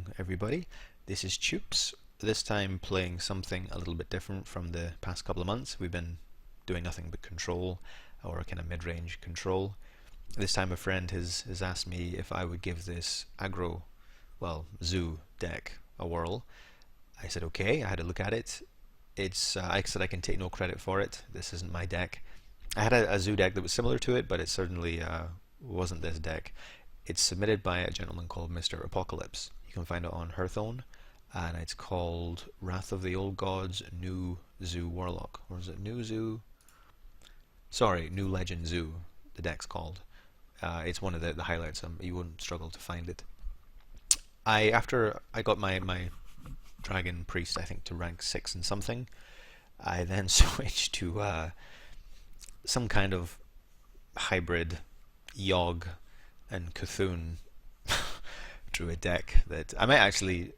along, everybody. This is Choops. This time playing something a little bit different from the past couple of months. We've been doing nothing but control, or kind of mid-range control. This time a friend has asked me if I would give this aggro, well, zoo deck a whirl. I said okay. I had a look at it. It's I said I can take no credit for it. This isn't my deck. I had a zoo deck that was similar to it, but it certainly wasn't this deck. It's submitted by a gentleman called Mr. Apocalypse. You can find it on Hearthstone, and it's called Wrath of the Old Gods New Zoo Warlock. Or is it New Zoo? Sorry, New Legend Zoo, the deck's called. It's one of the highlights. You wouldn't struggle to find it. After I got my Dragon Priest, I think, to rank 6 and something, I then switched to some kind of hybrid Yogg and Cthulhu Druid deck that I might actually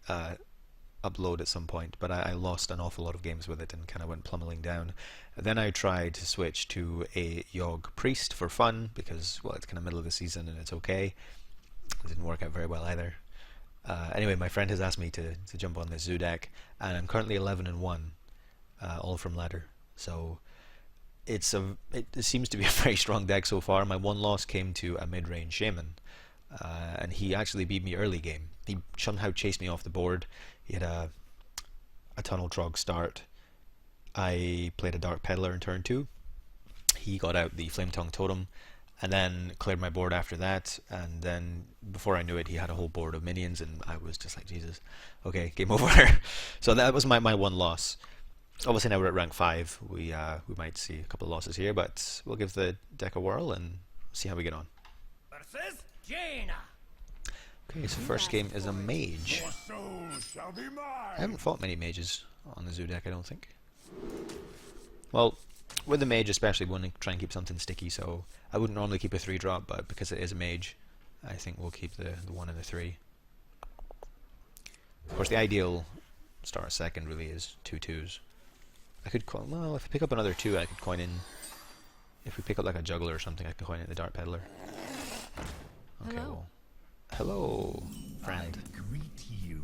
upload at some point, but I lost an awful lot of games with it and kind of went plummeting down. Then I tried to switch to a Yogg Priest for fun because, well, it's kind of middle of the season and it's okay. It didn't work out very well either. Anyway, my friend has asked me to jump on this zoo deck, and I'm currently 11-1, all from ladder. So it seems to be a very strong deck so far. My one loss came to a mid-range Shaman, and he actually beat me early game. He somehow chased me off the board. He had a Tunnel Trog start. I played a Dark Peddler in turn 2. He got out the Flame Tongue Totem, and then cleared my board after that, and then before I knew it he had a whole board of minions, and I was just like, Jesus, okay, game over. So that was my one loss. Obviously now we're at rank 5, we might see a couple of losses here, but we'll give the deck a whirl and see how we get on. Okay, so first game is a Mage. I haven't fought many mages on the zoo deck, I don't think. Well, with the Mage especially, we want to try and keep something sticky, so I wouldn't normally keep a 3-drop, but because it is a Mage, I think we'll keep the 1 and the 3. Of course, the ideal start second really is 2 2s. I could coin, well, if I pick up another 2, I could coin in. If we pick up like a Juggler or something, I could coin in the Dark Peddler. Okay, Hello. well, hello, friend. I greet you.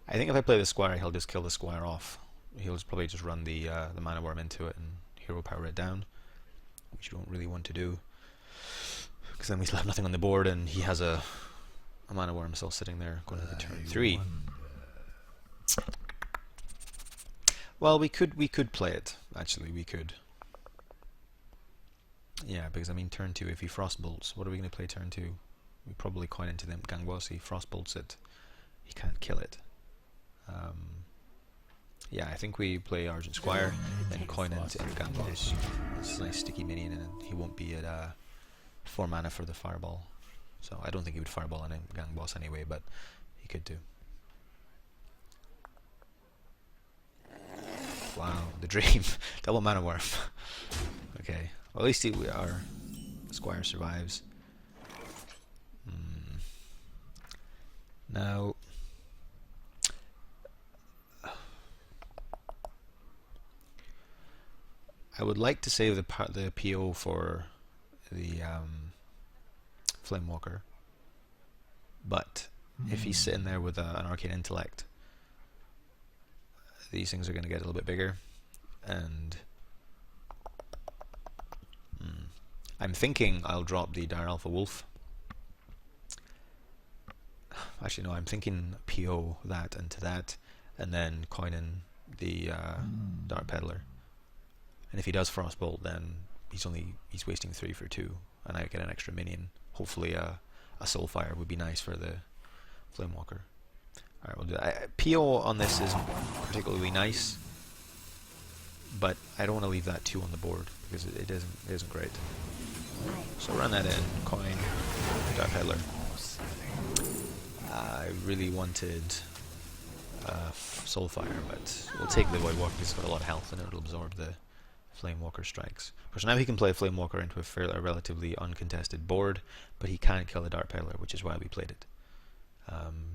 I think if I play the Squire, he'll just kill the Squire off. He'll probably just run the Mana Worm into it and hero power it down, which you don't really want to do, because then we still have nothing on the board, and he has a Mana Worm still sitting there going into turn 3. Well, we could play it. Actually, we could. Yeah, because I mean, turn 2. If he Frostbolts, what are we going to play turn 2? We probably coin into them Gangboss. He Frostbolts it. He can't kill it. Yeah, I think we play Argent Squire and coin into Gangboss. It's a nice sticky minion, and he won't be at 4 mana for the Fireball. So I don't think he would Fireball on Gangboss anyway, but he could do. Wow, the dream. Double Mana Worm. Okay, well, at least our Squire survives. Now, I would like to save the PO for the Flamewalker, but if he's sitting there with an Arcane Intellect, these things are going to get a little bit bigger, and I'm thinking I'll drop the Dire Alpha Wolf. Actually, no, I'm thinking PO that into that, and then coin in the Dark Peddler. And if he does Frostbolt, then he's wasting 3 for 2, and I get an extra minion. Hopefully, a Soulfire would be nice for the Flamewalker. Alright, we'll do that. PO on this isn't particularly nice, but I don't want to leave that 2 on the board because it isn't great. So run that in, coin, Dark Peddler. I really wanted Soulfire, but we'll take the Voidwalker because it's got a lot of health and it'll absorb the Flamewalker strikes. Of course, now he can play Flamewalker into a relatively uncontested board, but he can't kill the Dark Peddler, which is why we played it.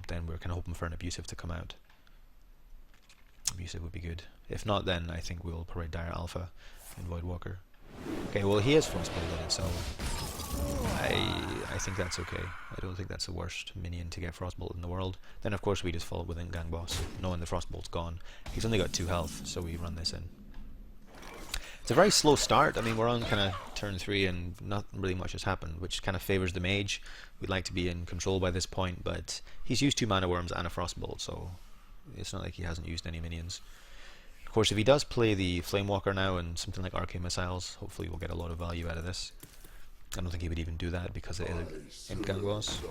Then we're kind of hoping for an Abusive to come out. Abusive would be good. If not, then I think we'll probably Dire Alpha and Voidwalker. Okay, well, he has Frostbolted it, so I think that's okay. I don't think that's the worst minion to get Frostbolt in the world. Then of course we just follow with Gang Boss, knowing the Frostbolt's gone. He's only got 2 health, so we run this in. It's a very slow start. I mean, we're on kind of turn 3 and not really much has happened, which kind of favours the Mage. We'd like to be in control by this point, but he's used 2 Mana Worms and a Frostbolt, so it's not like he hasn't used any minions. Of course, if he does play the Flamewalker now and something like Arcane Missiles, hopefully we'll get a lot of value out of this. I don't think he would even do that because it is a Imp Gang Boss.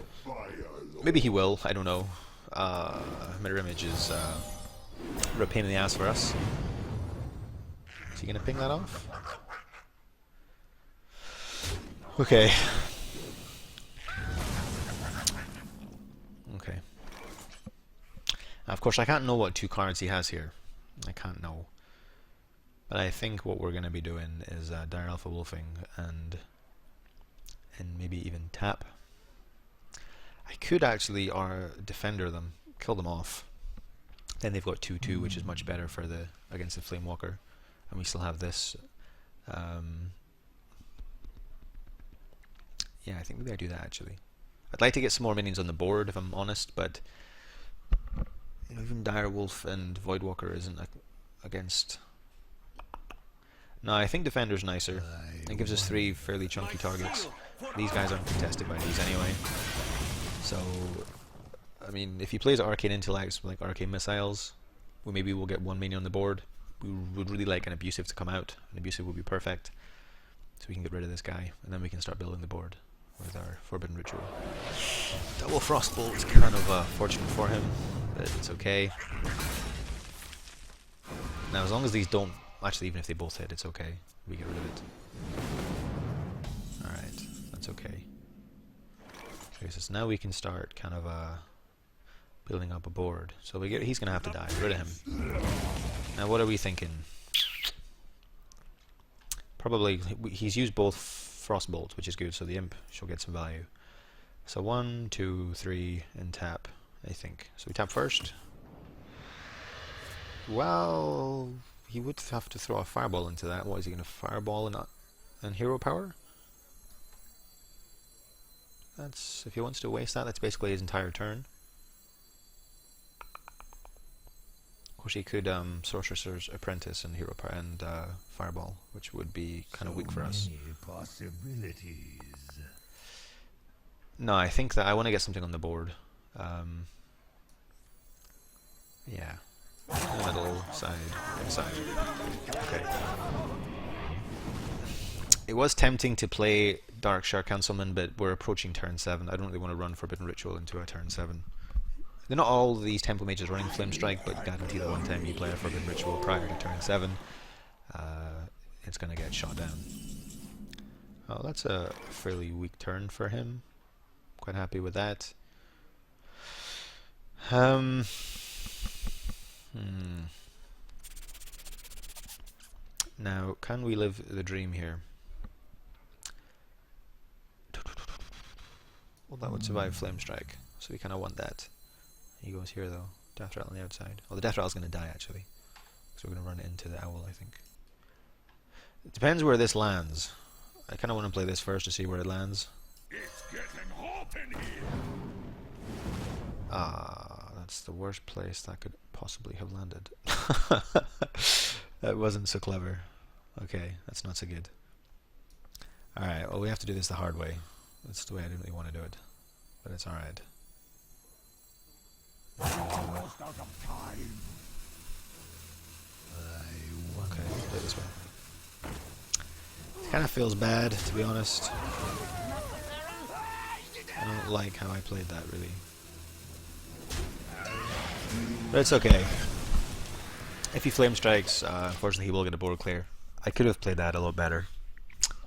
Maybe he will, I don't know. Mirror Image is a pain in the ass for us. Is he going to ping that off? Okay. Okay. Now, of course, I can't know what 2 cards he has here. I can't know. But I think what we're going to be doing is Dire Alpha Wolfing and maybe even tap. I could actually defender them, kill them off. Then they've got 2/2, which is much better for against the Flamewalker. And we still have this. Yeah, I think maybe I do that actually. I'd like to get some more minions on the board, if I'm honest, but you know, even Dire Wolf and Voidwalker isn't against. No, I think Defender's nicer. It gives us 3 fairly chunky targets. These guys aren't contested by these anyway. So, I mean, if he plays Arcane Intellects like Arcane Missiles, maybe we'll get 1 minion on the board. We would really like an Abusive to come out. An Abusive would be perfect. So we can get rid of this guy, and then we can start building the board with our Forbidden Ritual. Double Frostbolt is kind of fortunate for him, but it's okay. Now, as long as these don't... Actually, even if they both hit, it's okay. We get rid of it. Alright, that's okay. Okay, so now we can start kind of building up a board. So he's going to have to die. Get rid of him. Now, what are we thinking? Probably, he's used both Frostbolt, which is good, so the Imp shall get some value. So 1, 2, 3, and tap, I think. So we tap first. Well, he would have to throw a Fireball into that. What is he going to Fireball and Hero Power? That's, if he wants to waste that, that's basically his entire turn. Of course, he could Sorcerer's Apprentice and Hero Power and Fireball, which would be kind of weak for us. Possibilities. No, I think that I want to get something on the board. Yeah. Middle, side. Okay. It was tempting to play Dark Shark Councilman, but we're approaching turn 7. I don't really want to run Forbidden Ritual into a turn 7. They're not all these Temple Mages running Flame Strike, but guarantee that one time you play a Forbidden Ritual prior to turn 7, it's going to get shot down. Oh, that's a fairly weak turn for him. Quite happy with that. Now, can we live the dream here? Well, that would survive Flame Strike, so we kind of want that. He goes here though. Death Rattle on the outside. Well, the Death Rattle's going to die actually, so we're going to run it into the Owl, I think. It depends where this lands. I kind of want to play this first to see where it lands. It's getting hot in here. Ah, that's the worst place that could possibly have landed. That wasn't so clever. Okay, that's not so good. Alright, well we have to do this the hard way. That's the way I didn't really want to do it. But it's alright. Almost out of time. Okay, play this way. It kind of feels bad, to be honest. I don't like how I played that, really. But it's okay. If he Flame Strikes, unfortunately he will get a board clear. I could have played that a lot better.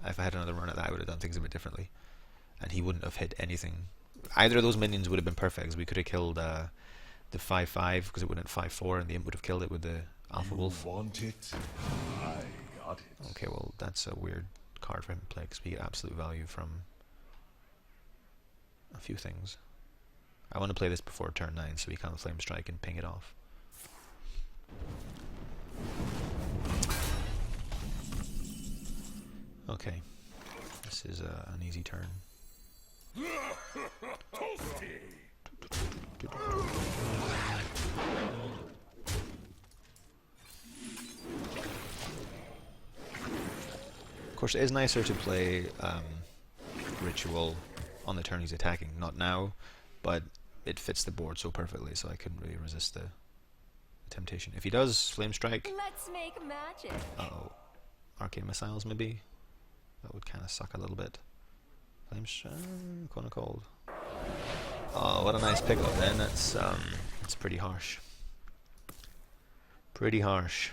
If I had another run at that, I would have done things a bit differently. And he wouldn't have hit anything. Either of those minions would have been perfect, because we could have killed the 5/5, because it would have 5/4, and the Imp would have killed it with the Alpha Wolf. Want it? I got it. Okay, well, that's a weird card for him to play, because we get absolute value from a few things. I want to play this before turn 9, so we can't Flame Strike and ping it off. Okay. This is an easy turn. Of course, it is nicer to play Ritual on the turn he's attacking. Not now, but it fits the board so perfectly, so I couldn't really resist the temptation. If he does Flame Strike... Let's make magic. Uh-oh. Arcane Missiles, maybe? That would kind of suck a little bit. Flame Strike... Kind of cold. Oh, what a nice pickup, then. That's pretty harsh. Pretty harsh.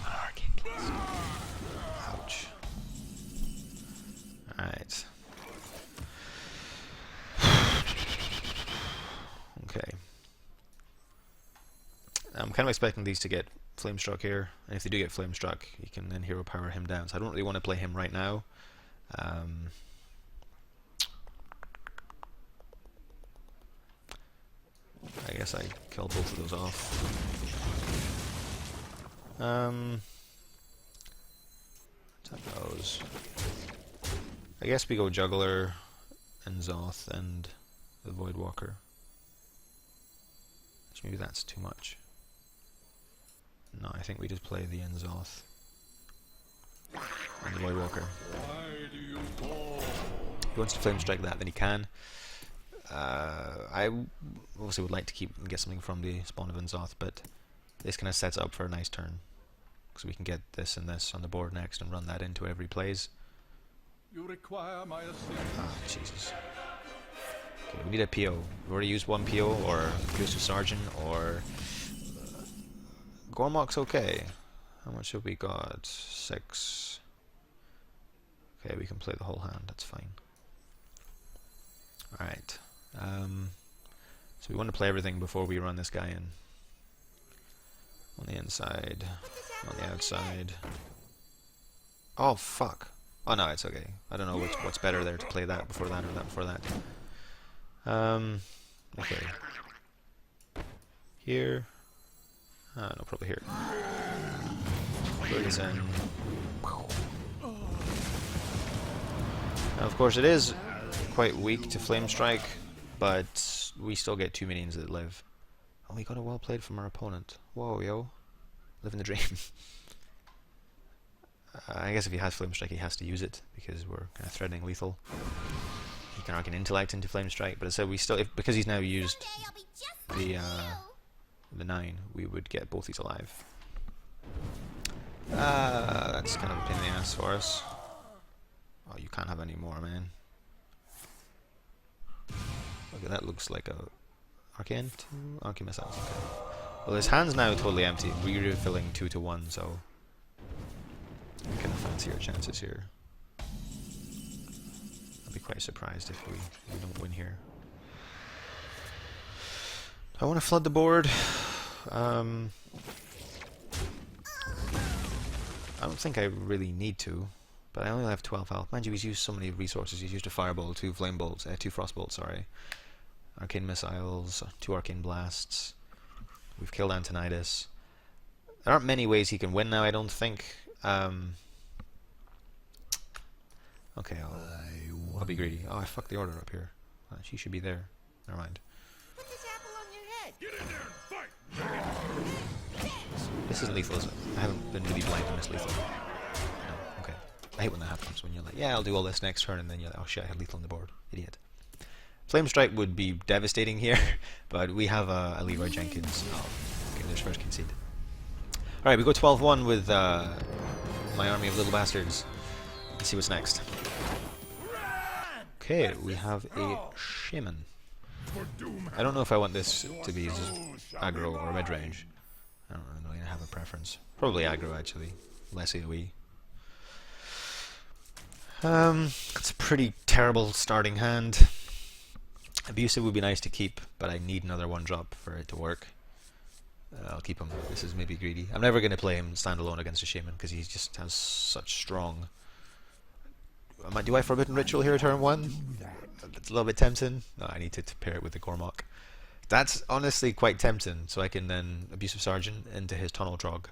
Arcane Blast. Ouch. Alright. Okay. I'm kind of expecting these to get Flame Struck here, and if they do get Flame Struck, you can then Hero Power him down. So I don't really want to play him right now. I guess I kill both of those off. Attack those. I guess we go Juggler and Zoth and the Voidwalker. Which maybe that's too much. No, I think we just play the Zoth and the Voidwalker. If he wants to Flame Strike that, then he can. I obviously would like to keep and get something from the spawn of Zoth, but this kind of sets up for a nice turn. So we can get this and this on the board next and run that into whatever he plays. You require my assistance. Ah, Jesus. Okay, we need a PO. We've already used one PO, or Abusive Sergeant, or... Gormok's okay. How much have we got? 6. Okay, we can play the whole hand, that's fine. Alright. So we want to play everything before we run this guy in. On the inside, on the outside. Oh, fuck. Oh no, it's okay. I don't know what's better there, to play that before that or that before that. Okay. Here. No, probably here. Put this in. Now, of course, it is quite weak to Flame Strike, but we still get 2 minions that live. Oh, we got a well played from our opponent. Whoa, yo. Living the dream. I guess if he has Flame Strike, he has to use it, because we're kind of threatening lethal. He can Arcane Intellect into Flame Strike, but so we still, because he's now used the 9, we would get both these alive. That's kind of a pain in the ass for us. Oh, you can't have any more, man. Okay, that looks like a Arcane 2? Arcane Missiles, okay. Well, his hand's now totally empty. We're refilling 2 to 1, so I kind of fancy our chances here. I'd be quite surprised if we don't win here. I want to flood the board. I don't think I really need to, but I only have 12 health. Mind you, he's used so many resources. He's used a Fireball, 2 Flame Bolts, 2 Frostbolts, sorry. Arcane Missiles, 2 Arcane Blasts. We've killed Antonidas. There aren't many ways he can win now, I don't think. Okay, I'll be greedy. Oh, I fucked the order up here. She should be there. Never mind. Put this apple on your head. Get in there and fight! This isn't lethal, is it? I haven't been really blind on this lethal. No, okay. I hate when that happens, when you're like, yeah, I'll do all this next turn, and then you're like, oh shit, I had lethal on the board. Idiot. Flame Strike would be devastating here, but we have a Leroy Jenkins. Oh, okay, there's first concede. Alright, we go 12-1 with my army of little bastards. Let's see what's next. Okay, we have a Shaman. I don't know if I want this to be just aggro or mid-range. I don't really have a preference. Probably aggro, actually. Less AoE. It's a pretty terrible starting hand. Abusive would be nice to keep, but I need another 1-drop for it to work. I'll keep him. This is maybe greedy. I'm never going to play him standalone against a Shaman, because he just has such strong... Do I Forbidden Ritual here turn 1? It's a little bit tempting. No, I need to pair it with the Cormac. That's honestly quite tempting, so I can then Abusive Sergeant into his Tunnel Trog.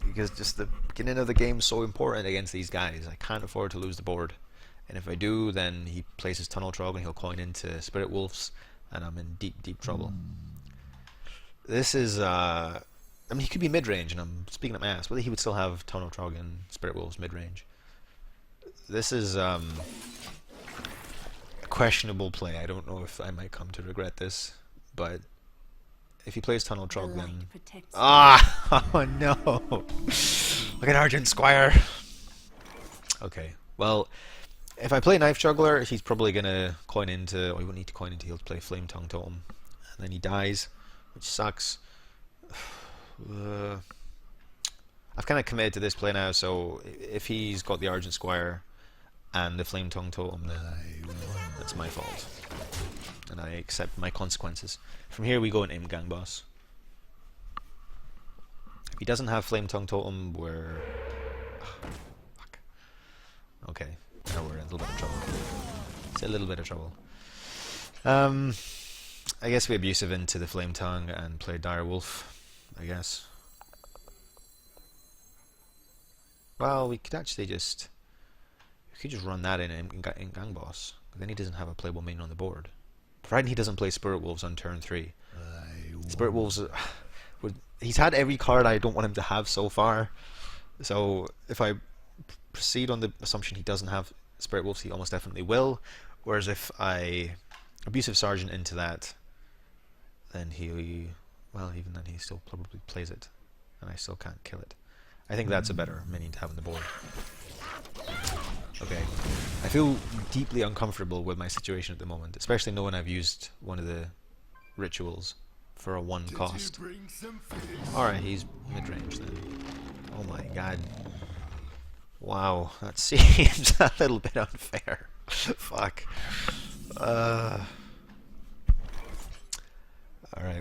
because just the beginning of the game is so important against these guys. I can't afford to lose the board, and if I do, then he plays his Tunnel Trog and he'll coin into Spirit Wolves, and I'm in deep trouble. This is I mean, he could be mid-range, and I'm speaking up my ass, but he would still have Tunnel Trog and Spirit Wolves mid-range. This is a questionable play. I don't know if I might come to regret this, but if he plays Tunnel Trog, then... Ah! Oh no! Look at Argent Squire! Okay, well, if I play Knife Juggler, he's probably gonna coin into... Oh, he won't need to coin into, he'll play Flame Tongue Totem. And then he dies, which sucks. I've kind of committed to this play now, so if he's got the Argent Squire and the Flame Tongue Totem, then that's my fault. And I accept my consequences. From here we go into Gang Boss. If he doesn't have Flame Tongue Totem, we're... fuck. Okay, now we're in a little bit of trouble. It's a little bit of trouble. I guess we abusive into the Flame Tongue and play Dire Wolf, I guess. Well, we could actually just... we could just run that in Gang Boss. Then he doesn't have a playable minion on the board. Provided he doesn't play Spirit Wolves on turn 3. Spirit Wolves... he's had every card I don't want him to have so far. So if I proceed on the assumption he doesn't have Spirit Wolves, he almost definitely will. Whereas if I Abusive Sergeant into that, then he... well, even then he still probably plays it. And I still can't kill it. I think that's a better minion to have on the board. Okay. I feel deeply uncomfortable with my situation at the moment, especially knowing I've used one of the rituals for a 1 cost. Alright, he's mid-range then. Oh my god. Wow, that seems a little bit unfair. Fuck. Alright,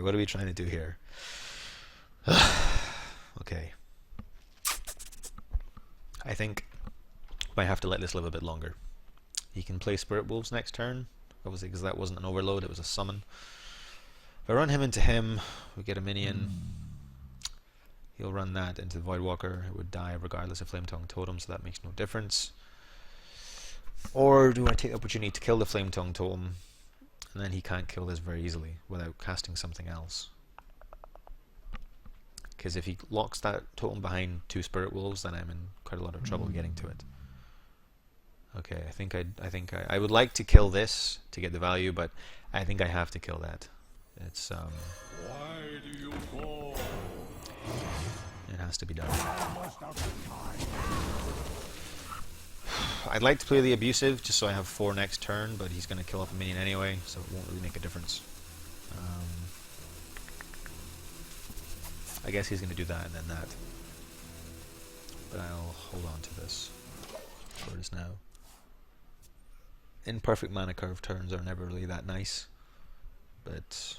what are we trying to do here? Okay. I think I might have to let this live a bit longer. He can play Spirit Wolves next turn, obviously, because that wasn't an overload, it was a summon. If I run him into him, we get a minion. He'll run that into the Voidwalker. It would die regardless of Flame Tongue Totem, so that makes no difference. Or do I take the opportunity to kill the Flame Tongue Totem, and then he can't kill this very easily without casting something else? Because if he locks that totem behind 2 Spirit Wolves, then I'm in quite a lot of trouble getting to it. Okay, I think I would like to kill this to get the value, but I think I have to kill that. It's Why do you call? it has to be done. I'd like to play the Abusive just so I have 4 next turn, but he's going to kill off a minion anyway, so it won't really make a difference. I guess he's going to do that and then that. But I'll hold on to this for this now. Imperfect mana curve turns are never really that nice, but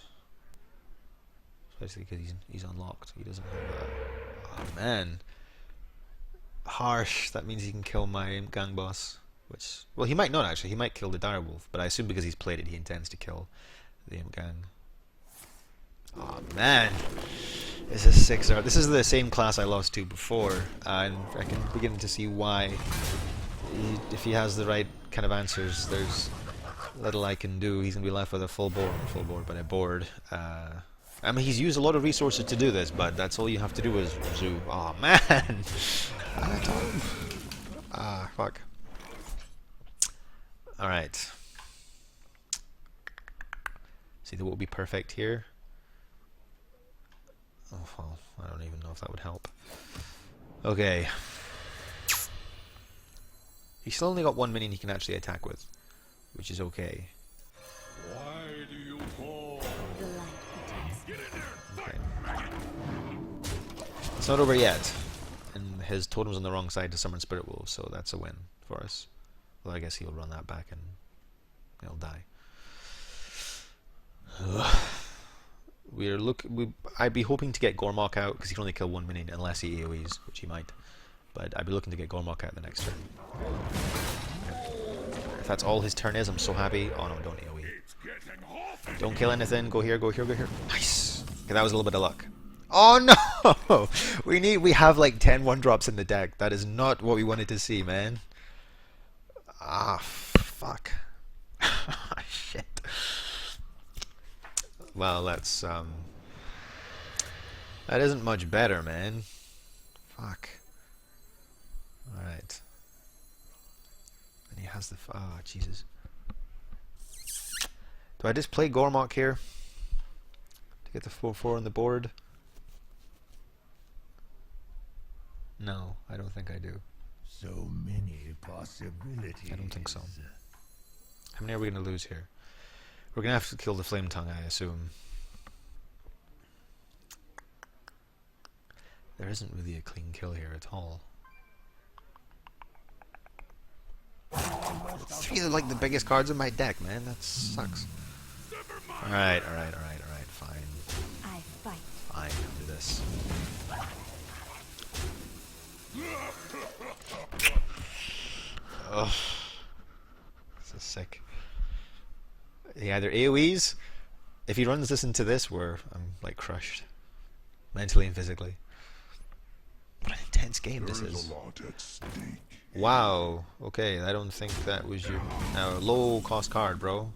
especially because he's unlocked. He doesn't have a... oh man, harsh. That means he can kill my Gang Boss, which, well, he might not actually. He might kill the Dire Wolf, but I assume because he's played it, he intends to kill the Imp Gang. Oh man. This is 6-0. This is the same class I lost to before, and I can begin to see why. If he has the right kind of answers, there's little I can do. He's going to be left with a full board, but a board. I mean, he's used a lot of resources to do this, but that's all you have to do is zoo. Oh man! Fuck. Alright. See, that will be perfect here. Oh, well, I don't even know if that would help. Okay. He's still only got 1 minion he can actually attack with, which is okay. Why do you call? The light protects. Get in there! Okay. It's not over yet, and his totem's on the wrong side to summon Spirit Wolves, so that's a win for us. Well, I guess he'll run that back and he'll die. I'd be hoping to get Gormok out, because he can only kill 1 minion unless he AoEs, which he might. But I'd be looking to get Gormok out the next turn. If that's all his turn is, I'm so happy. Oh no, don't AoE. Don't kill anything. Go here, go here, go here. Nice! Okay, that was a little bit of luck. Oh no! We have like 10 1-drops in the deck. That is not what we wanted to see, man. Ah, fuck. Shit. Well, that isn't much better, man. Fuck. Alright. And he has the... Oh, Jesus. Do I just play Gormok here? To get the 4-4 on the board? No, I don't think I do. So many possibilities. I don't think so. How many are we going to lose here? We're going to have to kill the Flame Tongue, I assume. There isn't really a clean kill here at all. Three are like the biggest cards in my deck, man. That sucks. Alright, fine. I fight. Fine, I'll do this. Ugh. This is sick. He either AoEs. If he runs this into this, I'm like crushed. Mentally and physically. What an intense game this is. A lot at stake. Wow. Okay, I don't think that was your... Now, low cost card, bro.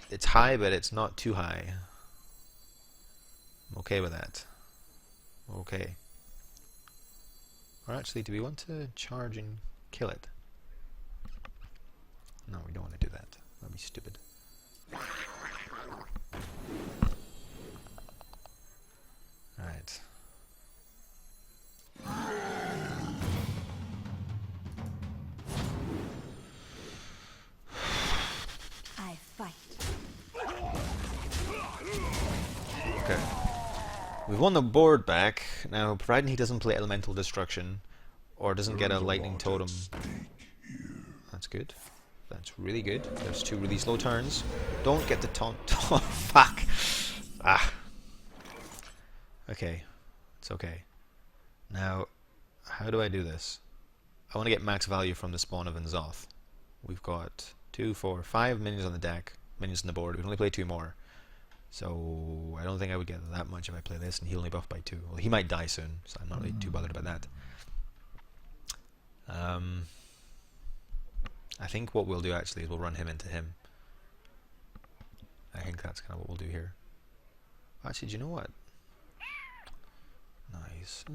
It's high, but it's not too high. I'm okay with that. Okay. Or actually, do we want to charge and kill it? No, we don't want to do that. That'd be stupid. Alright. I fight. Okay. We've won the board back. Now, providing he doesn't play Elemental Destruction, or doesn't get a Lightning Totem. That's good. That's really good. There's 2 really slow turns. Don't get the taunt. Oh, fuck. Ah. Okay. It's okay. Now, how do I do this? I want to get max value from the spawn of N'Zoth. We've got 2, 4, 5 minions on the deck, minions on the board. We can only play 2 more. So, I don't think I would get that much if I play this, and he'll only buff by 2. Well, he might die soon, so I'm not really too bothered about that. I think what we'll do actually is we'll run him into him. I think that's kind of what we'll do here. Actually, do you know what? Nice.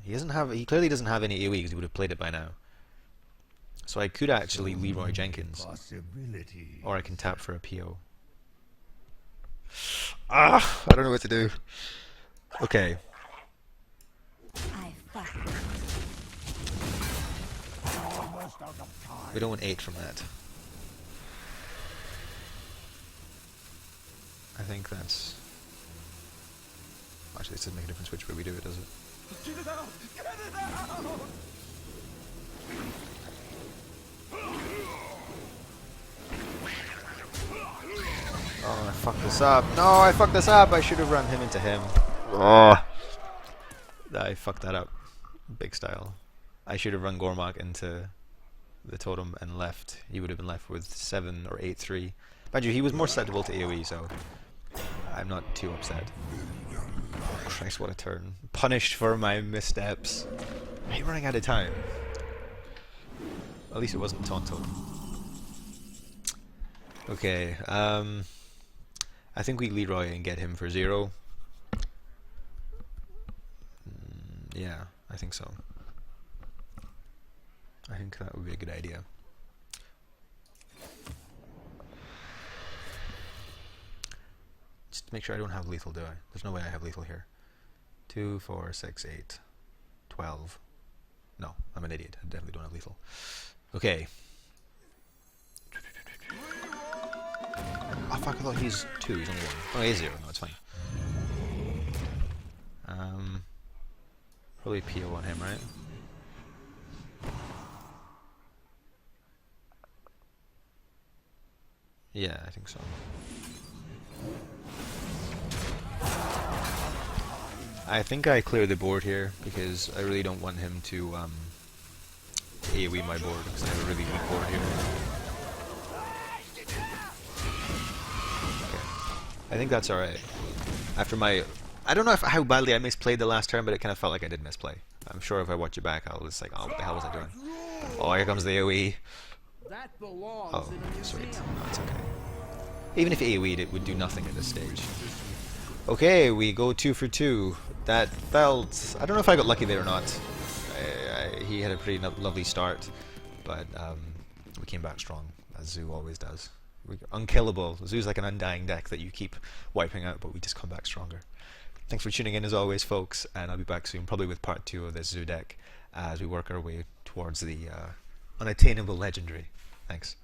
He clearly doesn't have any AoE because he would have played it by now. So I could actually Leroy Jenkins. Or I can tap for a PO. Ah! I don't know what to do. Okay. I fight. We don't want 8 from that. I think that's... Actually, this doesn't make a difference which way we do it, does it? Get it out! Get it out! Oh, I fucked this up. No, I fucked this up. I should have run him into him. Oh. I fucked that up. Big style. I should have run Gormok into the totem and left. He would have been left with 7 or 8-3. Mind you, he was more susceptible to AoE, so I'm not too upset. Oh, Christ, what a turn. Punished for my missteps. Are you running out of time? At least it wasn't Tonto. Okay, I think we Leroy and get him for 0. Yeah, I think so. I think that would be a good idea. Just make sure I don't have lethal, do I? There's no way I have lethal here. 2, 4, 6, 8, 12. No, I'm an idiot. I definitely don't have lethal. Okay. Oh fuck, I thought he's 2, he's only 1. Oh, he's 0, no, it's fine. Probably PO on him, right? Yeah, I think so. I think I clear the board here because I really don't want him to AoE my board because I have a really weak board here. Okay. I think that's alright. After my I don't know how badly I misplayed the last turn, but it kind of felt like I did misplay. I'm sure if I watch it back, I'll just like, oh, what the hell was I doing? Oh, here comes the AoE. That belongs Oh, in a sweet. museum. No, it's okay. Even if AoE'd, it would do nothing at this stage. Okay, we go 2 for 2. That felt... I don't know if I got lucky there or not. He had a pretty lovely start, but we came back strong, as Zoo always does. Unkillable. Zoo's like an undying deck that you keep wiping out, but we just come back stronger. Thanks for tuning in as always, folks, and I'll be back soon, probably with part 2 of this Zoo deck, as we work our way towards the unattainable legendary. Thanks.